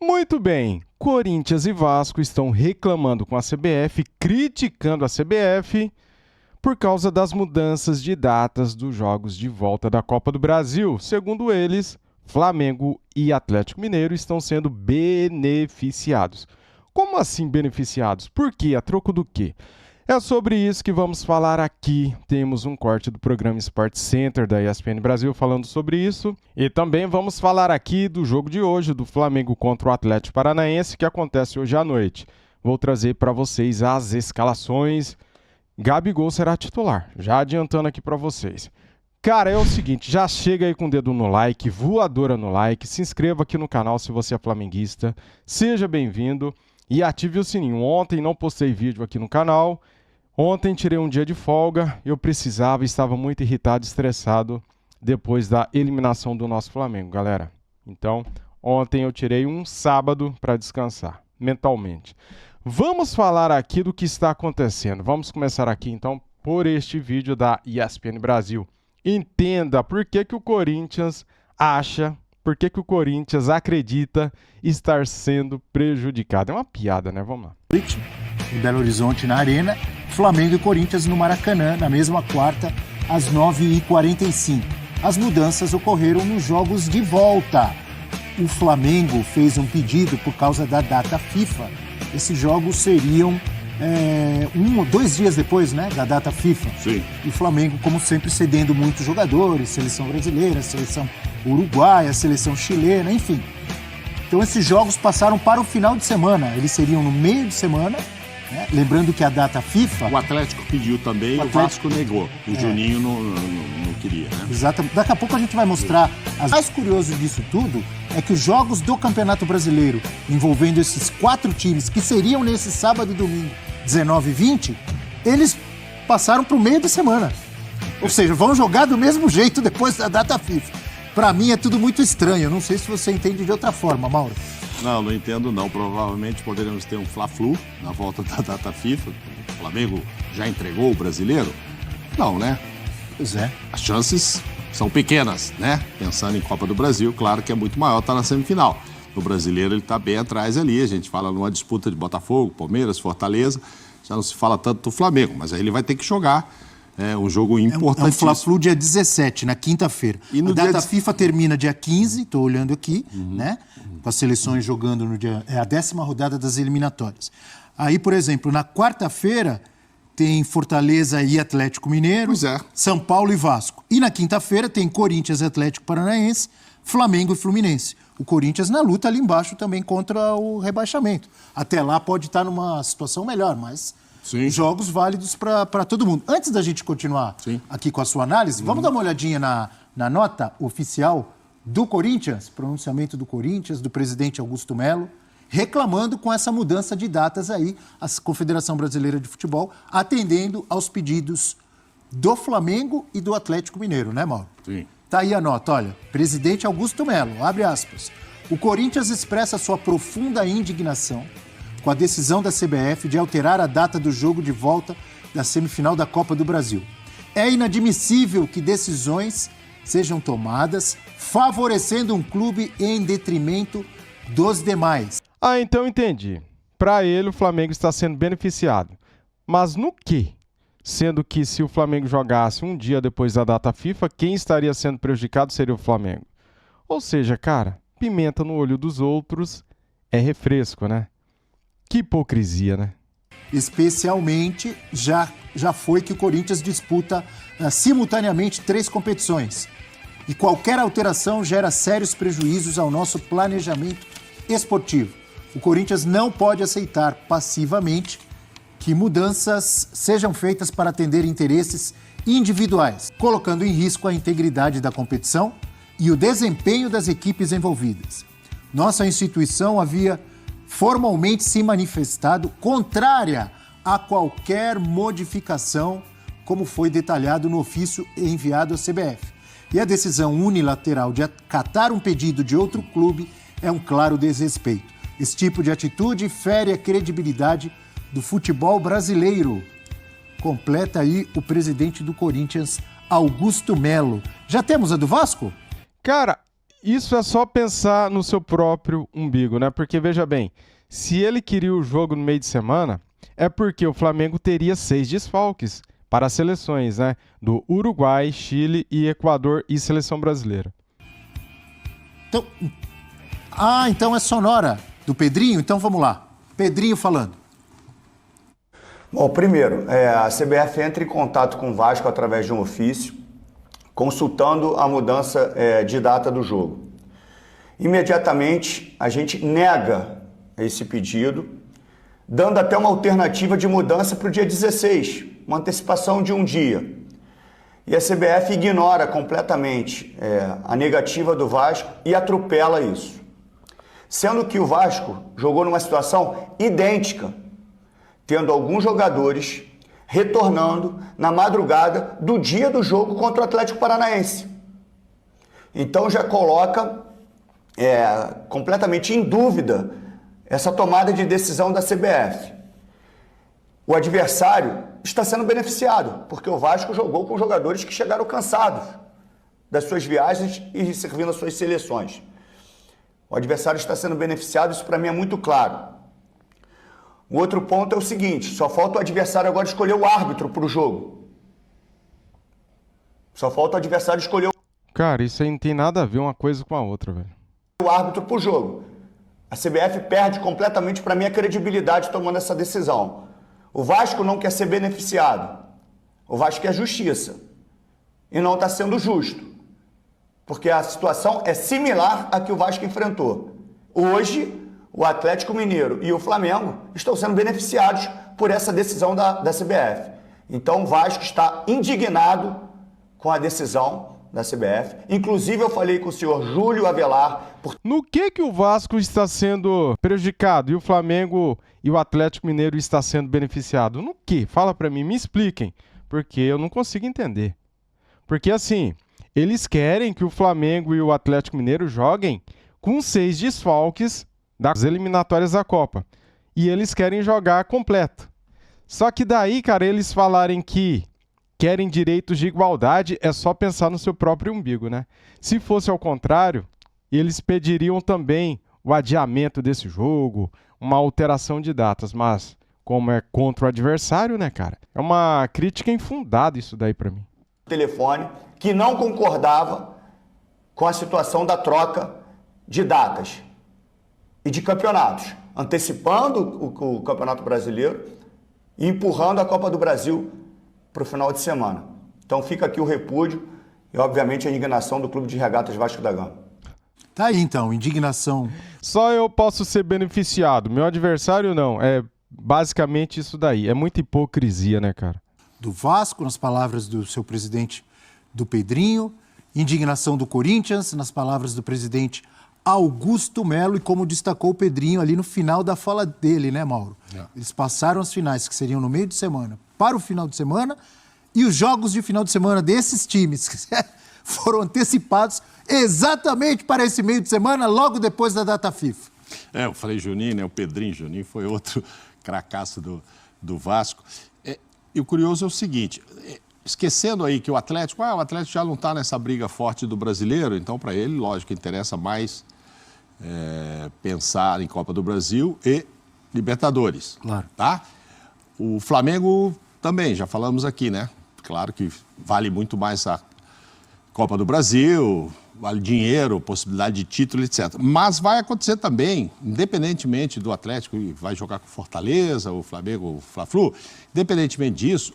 Muito bem, Corinthians e Vasco estão reclamando com a CBF, criticando a CBF por causa das mudanças de datas dos jogos de volta da Copa do Brasil. Segundo eles, Flamengo e Atlético Mineiro estão sendo beneficiados. Como assim beneficiados? Por quê? A troco do quê? É sobre isso que vamos falar aqui. Temos um corte do programa Sport Center da ESPN Brasil falando sobre isso. E também vamos falar aqui do jogo de hoje, do Flamengo contra o Atlético Paranaense, que acontece hoje à noite. Vou trazer para vocês as escalações. Gabigol será titular, já adiantando aqui para vocês. Cara, é o seguinte, já chega aí com o dedo no like, voadora no like, se inscreva aqui no canal se você é flamenguista, seja bem-vindo e ative o sininho. Ontem não postei vídeo aqui no canal, ontem tirei um dia de folga, eu estava muito irritado, estressado depois da eliminação do nosso Flamengo, galera. Então, ontem eu tirei um sábado para descansar, mentalmente. Vamos falar aqui do que está acontecendo. Vamos começar aqui então por este vídeo da ESPN Brasil. Entenda por que o Corinthians acha, por que o Corinthians acredita estar sendo prejudicado. É uma piada, né? Vamos lá. Em Belo Horizonte, na Arena, Flamengo e Corinthians no Maracanã, na mesma quarta, às 9h45. As mudanças ocorreram nos jogos de volta. O Flamengo fez um pedido por causa da data FIFA. Esses jogos seriam 2 dias depois, né, da data FIFA. Sim. E o Flamengo, como sempre, cedendo muitos jogadores, seleção brasileira, seleção uruguaia, seleção chilena, enfim. Então esses jogos passaram para o final de semana. Eles seriam no meio de semana, né? Lembrando que a data FIFA... O Atlético pediu também, o Vasco negou. O Juninho não queria, né? Exatamente. Daqui a pouco a gente vai mostrar. O mais curioso disso tudo é que os jogos do Campeonato Brasileiro, envolvendo esses 4 times, que seriam nesse sábado e domingo, 19 e 20, eles passaram para o meio de semana. Ou seja, vão jogar do mesmo jeito depois da data FIFA. Para mim é tudo muito estranho. Eu não sei se você entende de outra forma, Mauro. Não entendo não. Provavelmente poderemos ter um Fla-Flu na volta da data FIFA. O Flamengo já entregou o brasileiro? Não, né? Pois é. As chances são pequenas, né? Pensando em Copa do Brasil, claro que é muito maior, tá na semifinal. No brasileiro ele tá bem atrás ali, a gente fala numa disputa de Botafogo, Palmeiras, Fortaleza, já não se fala tanto do Flamengo, mas aí ele vai ter que jogar um jogo importantíssimo. É um Fla-Flu dia 17, na quinta-feira. A data FIFA termina dia 15, tô olhando aqui, né? Com as seleções jogando no dia... É a 10ª rodada das eliminatórias. Aí, por exemplo, na quarta-feira tem Fortaleza e Atlético Mineiro, São Paulo e Vasco. E na quinta-feira tem Corinthians e Atlético Paranaense, Flamengo e Fluminense. O Corinthians na luta ali embaixo também contra o rebaixamento. Até lá pode estar numa situação melhor, mas jogos válidos para todo mundo. Antes da gente continuar aqui com a sua análise, vamos dar uma olhadinha na nota oficial do Corinthians, pronunciamento do Corinthians, do presidente Augusto Melo, reclamando com essa mudança de datas aí, a Confederação Brasileira de Futebol, atendendo aos pedidos do Flamengo e do Atlético Mineiro, né, Mauro? Sim. Tá aí a nota, olha, presidente Augusto Melo, abre aspas. O Corinthians expressa sua profunda indignação com a decisão da CBF de alterar a data do jogo de volta da semifinal da Copa do Brasil. É inadmissível que decisões sejam tomadas favorecendo um clube em detrimento dos demais. Ah, então entendi. Para ele, o Flamengo está sendo beneficiado. Mas no quê? Sendo que se o Flamengo jogasse um dia depois da data FIFA, quem estaria sendo prejudicado seria o Flamengo. Ou seja, cara, pimenta no olho dos outros é refresco, né? Que hipocrisia, né? Especialmente, já foi que o Corinthians disputa simultaneamente 3 competições. E qualquer alteração gera sérios prejuízos ao nosso planejamento esportivo. O Corinthians não pode aceitar passivamente que mudanças sejam feitas para atender interesses individuais, colocando em risco a integridade da competição e o desempenho das equipes envolvidas. Nossa instituição havia formalmente se manifestado contrária a qualquer modificação, como foi detalhado no ofício enviado à CBF. E a decisão unilateral de acatar um pedido de outro clube é um claro desrespeito. Esse tipo de atitude fere a credibilidade do futebol brasileiro. Completa aí o presidente do Corinthians, Augusto Melo. Já temos a do Vasco? Cara, isso é só pensar no seu próprio umbigo, né? Porque, veja bem, se ele queria o jogo no meio de semana, é porque o Flamengo teria 6 desfalques para as seleções, né? Do Uruguai, Chile e Equador e seleção brasileira. Então é sonora do Pedrinho? Então vamos lá. Pedrinho falando. Bom, primeiro, a CBF entra em contato com o Vasco através de um ofício, consultando a mudança de data do jogo. Imediatamente, a gente nega esse pedido, dando até uma alternativa de mudança para o dia 16, uma antecipação de um dia. E a CBF ignora completamente a negativa do Vasco e atropela isso. Sendo que o Vasco jogou numa situação idêntica, tendo alguns jogadores retornando na madrugada do dia do jogo contra o Atlético Paranaense. Então já coloca completamente em dúvida essa tomada de decisão da CBF. O adversário está sendo beneficiado, porque o Vasco jogou com jogadores que chegaram cansados das suas viagens e servindo as suas seleções. O adversário está sendo beneficiado, isso para mim é muito claro. O outro ponto é o seguinte, só falta o adversário agora escolher o árbitro para o jogo. Só falta o adversário escolher Cara, isso aí não tem nada a ver uma coisa com a outra, velho. o árbitro para o jogo. A CBF perde completamente, para mim, a credibilidade tomando essa decisão. O Vasco não quer ser beneficiado. O Vasco quer justiça. E não está sendo justo. Porque a situação é similar à que o Vasco enfrentou. Hoje, o Atlético Mineiro e o Flamengo estão sendo beneficiados por essa decisão da CBF. Então, o Vasco está indignado com a decisão da CBF. Inclusive, eu falei com o senhor Júlio Avelar. No que o Vasco está sendo prejudicado e o Flamengo e o Atlético Mineiro está sendo beneficiado? No que? Fala pra mim, me expliquem. Porque eu não consigo entender. Porque assim, eles querem que o Flamengo e o Atlético Mineiro joguem com 6 desfalques das eliminatórias da Copa. E eles querem jogar completo. Só que daí, cara, eles falarem que querem direitos de igualdade, é só pensar no seu próprio umbigo, né? Se fosse ao contrário, eles pediriam também o adiamento desse jogo, uma alteração de datas, mas como é contra o adversário, né, cara? É uma crítica infundada isso daí pra mim. Telefone que não concordava com a situação da troca de datas e de campeonatos, antecipando o Campeonato Brasileiro e empurrando a Copa do Brasil para o final de semana. Então fica aqui o repúdio e, obviamente, a indignação do Clube de Regatas Vasco da Gama. Tá aí, então, indignação. Só eu posso ser beneficiado, meu adversário não. É basicamente isso daí. É muita hipocrisia, né, cara? Do Vasco, nas palavras do seu presidente, do Pedrinho. Indignação do Corinthians, nas palavras do presidente Augusto Melo. E como destacou o Pedrinho ali no final da fala dele, né, Mauro? Eles passaram as finais, que seriam no meio de semana, para o final de semana. E os jogos de final de semana desses times foram antecipados exatamente para esse meio de semana, logo depois da data FIFA. Eu falei Juninho, né? O Pedrinho Juninho foi outro cracaço do Vasco. E o curioso é o seguinte, esquecendo aí que o Atlético já não está nessa briga forte do brasileiro, então para ele, lógico, interessa mais pensar em Copa do Brasil e Libertadores. Claro. Tá? O Flamengo também, já falamos aqui, né? Claro que vale muito mais a Copa do Brasil, vale dinheiro, possibilidade de título, etc. Mas vai acontecer também, independentemente do Atlético, vai jogar com Fortaleza, o Flamengo, o Fla-Flu, independentemente disso,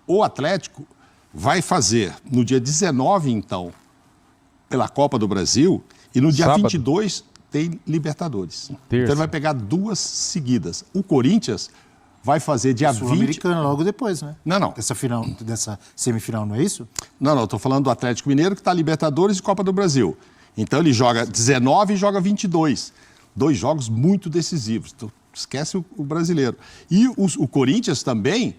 o Atlético vai fazer no dia 19, então, pela Copa do Brasil, e no dia Sábado. 22 tem Libertadores. Terça. Então ele vai pegar 2 seguidas. O Corinthians vai fazer dia 20... Sul-Americana logo depois, né? Não. Dessa semifinal, não é isso? Não, estou falando do Atlético Mineiro, que está Libertadores e Copa do Brasil. Então ele joga 19 e joga 22. 2 jogos muito decisivos. Então, esquece o brasileiro. E o Corinthians também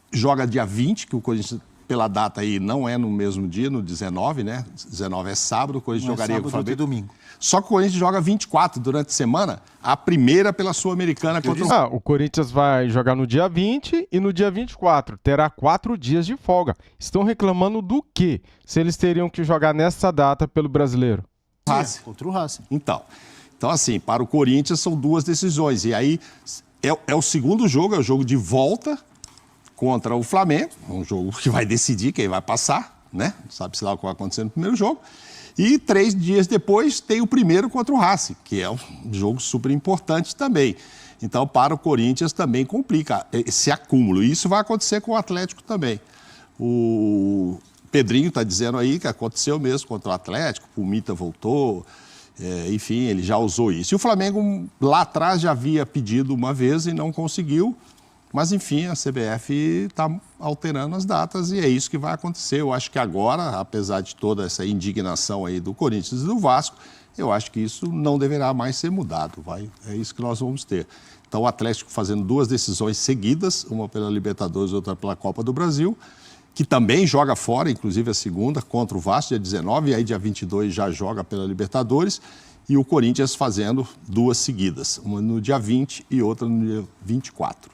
joga dia 20, que o Corinthians, pela data aí, não é no mesmo dia, no 19, né? 19 é sábado, o Corinthians jogaria com o Flamengo. Domingo. Só que o Corinthians joga 24 durante a semana, a primeira pela Sul-Americana contra o... O Corinthians vai jogar no dia 20 e no dia 24. Terá 4 dias de folga. Estão reclamando do quê? Se eles teriam que jogar nessa data pelo brasileiro? Racing. Contra o Racing. Então, assim, para o Corinthians são 2 decisões. E aí é o segundo jogo, é o jogo de volta contra o Flamengo. Um jogo que vai decidir quem vai passar, né? Não sabe-se lá o que vai acontecer no primeiro jogo. E 3 dias depois tem o primeiro contra o Racing, que é um jogo super importante também. Então, para o Corinthians também complica esse acúmulo. E isso vai acontecer com o Atlético também. O Pedrinho está dizendo aí que aconteceu mesmo contra o Atlético, o Mita voltou, enfim, ele já usou isso. E o Flamengo lá atrás já havia pedido uma vez e não conseguiu, mas enfim, a CBF está alterando as datas e é isso que vai acontecer. Eu acho que agora, apesar de toda essa indignação aí do Corinthians e do Vasco, eu acho que isso não deverá mais ser mudado, é isso que nós vamos ter. Então o Atlético fazendo 2 decisões seguidas, uma pela Libertadores e outra pela Copa do Brasil, que também joga fora, inclusive a segunda, contra o Vasco, dia 19, e aí dia 22 já joga pela Libertadores, e o Corinthians fazendo 2 seguidas, uma no dia 20 e outra no dia 24.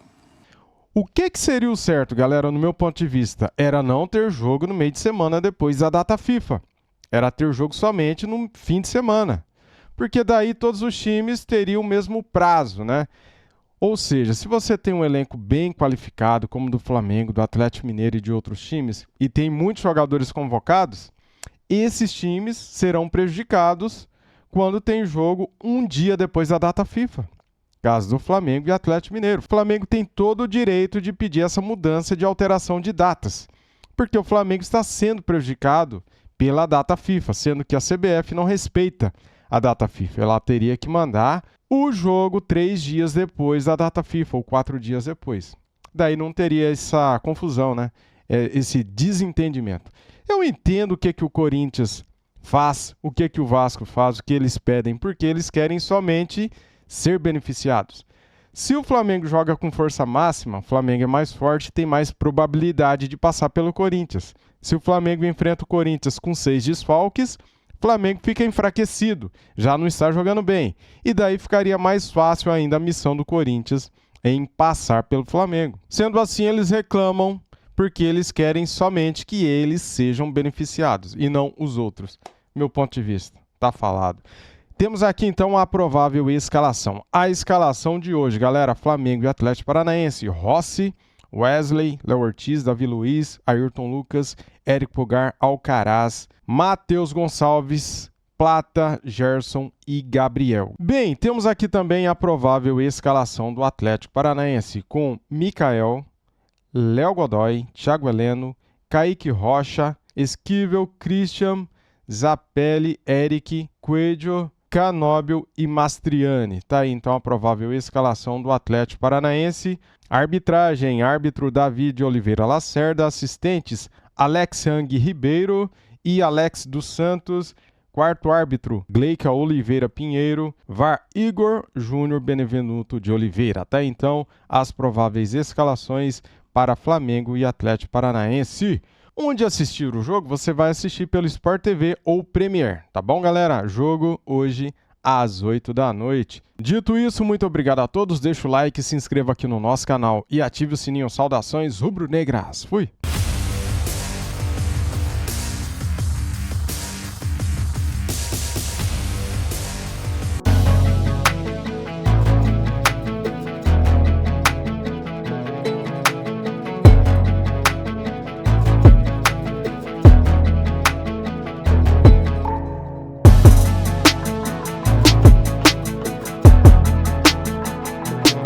O que seria o certo, galera, no meu ponto de vista? Era não ter jogo no meio de semana depois da data FIFA. Era ter jogo somente no fim de semana. Porque daí todos os times teriam o mesmo prazo, né? Ou seja, se você tem um elenco bem qualificado, como o do Flamengo, do Atlético Mineiro e de outros times, e tem muitos jogadores convocados, esses times serão prejudicados quando tem jogo um dia depois da data FIFA. Caso do Flamengo e Atlético Mineiro. O Flamengo tem todo o direito de pedir essa mudança de alteração de datas, porque o Flamengo está sendo prejudicado pela data FIFA, sendo que a CBF não respeita a data FIFA. Ela teria que mandar o jogo 3 dias depois da data FIFA, ou 4 dias depois. Daí não teria essa confusão, né? Esse desentendimento. Eu entendo o que o Corinthians faz, o que o Vasco faz, o que eles pedem, porque eles querem somente ser beneficiados. Se o Flamengo joga com força máxima, o Flamengo é mais forte e tem mais probabilidade de passar pelo Corinthians. Se o Flamengo enfrenta o Corinthians com 6 desfalques, o Flamengo fica enfraquecido, já não está jogando bem. E daí ficaria mais fácil ainda a missão do Corinthians em passar pelo Flamengo. Sendo assim, eles reclamam porque eles querem somente que eles sejam beneficiados e não os outros. Meu ponto de vista, tá falado. Temos aqui então a provável escalação. A escalação de hoje, galera: Flamengo e Atlético Paranaense. Rossi, Wesley, Léo Ortiz, Davi Luiz, Ayrton Lucas, Érico Pulgar, Alcaraz, Matheus Gonçalves, Plata, Gerson e Gabriel. Bem, temos aqui também a provável escalação do Atlético Paranaense com Mikael, Léo Godoy, Thiago Heleno, Kaique Rocha, Esquivel, Christian, Zapelli, Eric, Coelho, Canóbio e Mastriani. Tá aí então a provável escalação do Atlético Paranaense. Arbitragem: árbitro Davi de Oliveira Lacerda, assistentes Alex Yang Ribeiro e Alex dos Santos. Quarto árbitro, Gleica Oliveira Pinheiro. VAR, Igor Júnior Benevenuto de Oliveira. Tá aí então as prováveis escalações para Flamengo e Atlético Paranaense. Onde assistir o jogo, você vai assistir pelo Sport TV ou Premier, tá bom, galera? Jogo hoje às 8 da noite. Dito isso, muito obrigado a todos, deixa o like, se inscreva aqui no nosso canal e ative o sininho. Saudações rubro-negras. Fui!